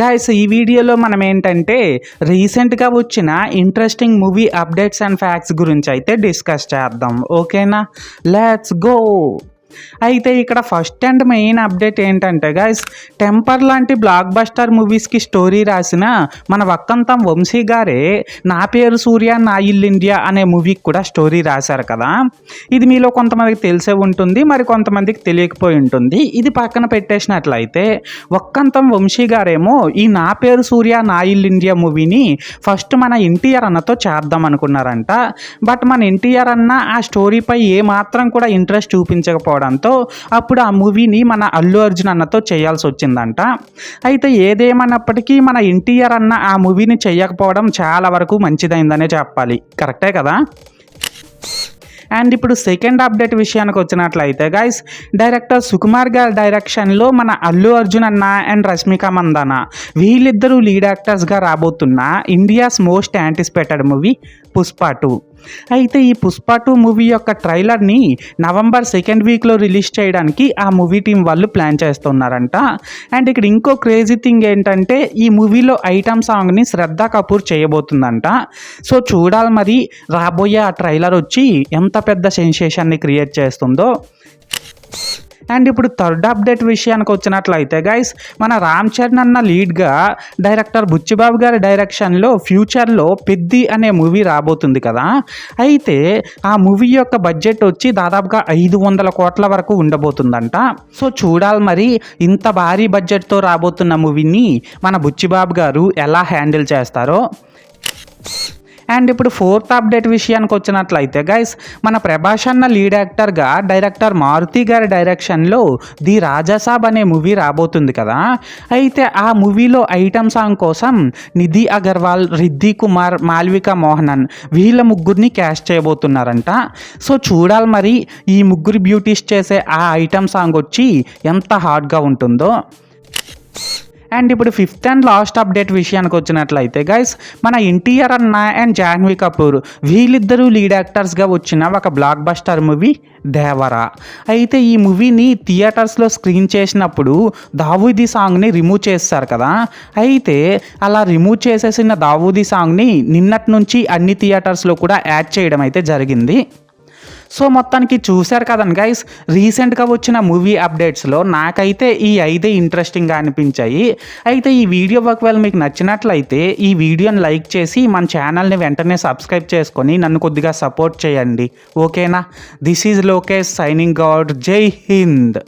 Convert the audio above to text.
Guys ఈ వీడియోలో మనం ఏంటంటే రీసెంట్గా వచ్చిన interesting movie updates and facts గురించి అయితే డిస్కస్ చేద్దాం. ఓకేనా, లెట్స్ గో. అయితే ఇక్కడ ఫస్ట్ అండ్ మెయిన్ అప్డేట్ ఏంటంటే గైస్, టెంపర్ లాంటి బ్లాక్ బస్టర్ మూవీస్కి స్టోరీ రాసిన మన వక్కంతం వంశీ గారే నా పేరు సూర్య నా ఇల్లు ఇండియా అనే మూవీకి కూడా స్టోరీ రాశారు కదా. ఇది మీలో కొంతమందికి తెలిసే ఉంటుంది, మరి కొంతమందికి తెలియకపోయి ఉంటుంది. ఇది పక్కన పెట్టేసినట్లయితే వక్కంతం వంశీ గారేమో ఈ నా పేరు సూర్య నా ఇల్లు ఇండియా మూవీని ఫస్ట్ మన ఎన్టీఆర్ అన్నతో చేద్దాం అనుకున్నారంట. బట్ మన ఎన్టీఆర్ అన్న ఆ స్టోరీపై ఏమాత్రం కూడా ఇంట్రెస్ట్ చూపించకపోవడం, అప్పుడు ఆ మూవీని మన అల్లు అర్జున్ అన్నతో చేయాల్సి వచ్చిందంట. అయితే ఏదేమన్నప్పటికీ మన ఎన్టీఆర్ అన్న ఆ మూవీని చేయకపోవడం చాలా వరకు మంచిదైందనే చెప్పాలి. కరెక్టే కదా. అండ్ ఇప్పుడు సెకండ్ అప్డేట్ విషయానికి వచ్చినట్లయితే గైస్, డైరెక్టర్ సుకుమార్ గారి డైరెక్షన్లో మన అల్లు అర్జున్ అన్న అండ్ రష్మిక మందాన వీళ్ళిద్దరూ లీడ్ యాక్టర్స్గా రాబోతున్న India's most anticipated movie Pushpa 2. అయితే ఈ పుష్ప 2 మూవీ యొక్క ట్రైలర్ని నవంబర్ 2nd వీక్లో రిలీజ్ చేయడానికి ఆ మూవీ టీం వాళ్ళు ప్లాన్ చేస్తున్నారంట. అండ్ ఇక్కడ ఇంకో క్రేజీ థింగ్ ఏంటంటే ఈ మూవీలో ఐటమ్ సాంగ్ని శ్రద్ధా కపూర్ చేయబోతుందంట. సో చూడాలి మరి రాబోయే ఆ ట్రైలర్ వచ్చి ఎంత పెద్ద సెన్సేషన్ని క్రియేట్ చేస్తుందో. అండ్ ఇప్పుడు థర్డ్ అప్డేట్ విషయానికి వచ్చినట్లయితే గైస్, మన రామ్ చరణ్ అన్న లీడ్గా డైరెక్టర్ బుచ్చిబాబు గారి డైరెక్షన్లో ఫ్యూచర్లో పెద్ది అనే మూవీ రాబోతుంది కదా. అయితే ఆ మూవీ యొక్క బడ్జెట్ వచ్చి దాదాపుగా 500 కోట్ల వరకు ఉండబోతుందంట. సో చూడాలి మరి ఇంత భారీ బడ్జెట్తో రాబోతున్న మూవీని మన బుచ్చిబాబు గారు ఎలా హ్యాండిల్ చేస్తారో. అండ్ ఇప్పుడు ఫోర్త్ అప్డేట్ విషయానికి వచ్చినట్లయితే గైస్, మన ప్రభాస్ అన్న లీడ్ యాక్టర్గా డైరెక్టర్ మారుతి గారి డైరెక్షన్లో ది రాజాసాబ్ అనే మూవీ రాబోతుంది కదా. అయితే ఆ మూవీలో ఐటమ్ సాంగ్ కోసం నిధి అగర్వాల్, రిద్ధి కుమార్, మాల్వికా మోహనన్ వీళ్ళ ముగ్గురిని క్యాస్ట్ చేయబోతున్నారంట. సో చూడాలి మరి ఈ ముగ్గురు బ్యూటీస్ చేసే ఆ ఐటమ్ సాంగ్ వచ్చి ఎంత హాట్గా ఉంటుందో. అండ్ ఇప్పుడు ఫిఫ్త్ అండ్ లాస్ట్ అప్డేట్ విషయానికి వచ్చినట్లయితే గైస్, మన ఎన్టీఆర్ అన్న అండ్ జాహ్నవి కపూర్ వీళ్ళిద్దరూ లీడ్ యాక్టర్స్గా వచ్చిన ఒక బ్లాక్ బస్టర్ మూవీ దేవరా. అయితే ఈ మూవీని థియేటర్స్లో స్క్రీన్ చేసినప్పుడు దావూదీ సాంగ్ని రిమూవ్ చేస్తారు కదా. అయితే అలా రిమూవ్ చేసేసిన దావూదీ సాంగ్ని నిన్నటి నుంచి అన్ని థియేటర్స్లో కూడా యాడ్ చేయడం అయితే జరిగింది. సో మొత్తానికి చూశారు కదండి గైస్, రీసెంట్గా వచ్చిన మూవీ అప్డేట్స్లో నాకైతే ఈ 5 ఇంట్రెస్టింగ్గా అనిపించాయి. అయితే ఈ వీడియో ఒకవేళ మీకు నచ్చినట్లయితే ఈ వీడియోని లైక్ చేసి మన ఛానల్ని వెంటనే సబ్స్క్రైబ్ చేసుకొని నన్ను కొద్దిగా సపోర్ట్ చేయండి. ఓకేనా. This is Lokesh signing out. జై హింద్.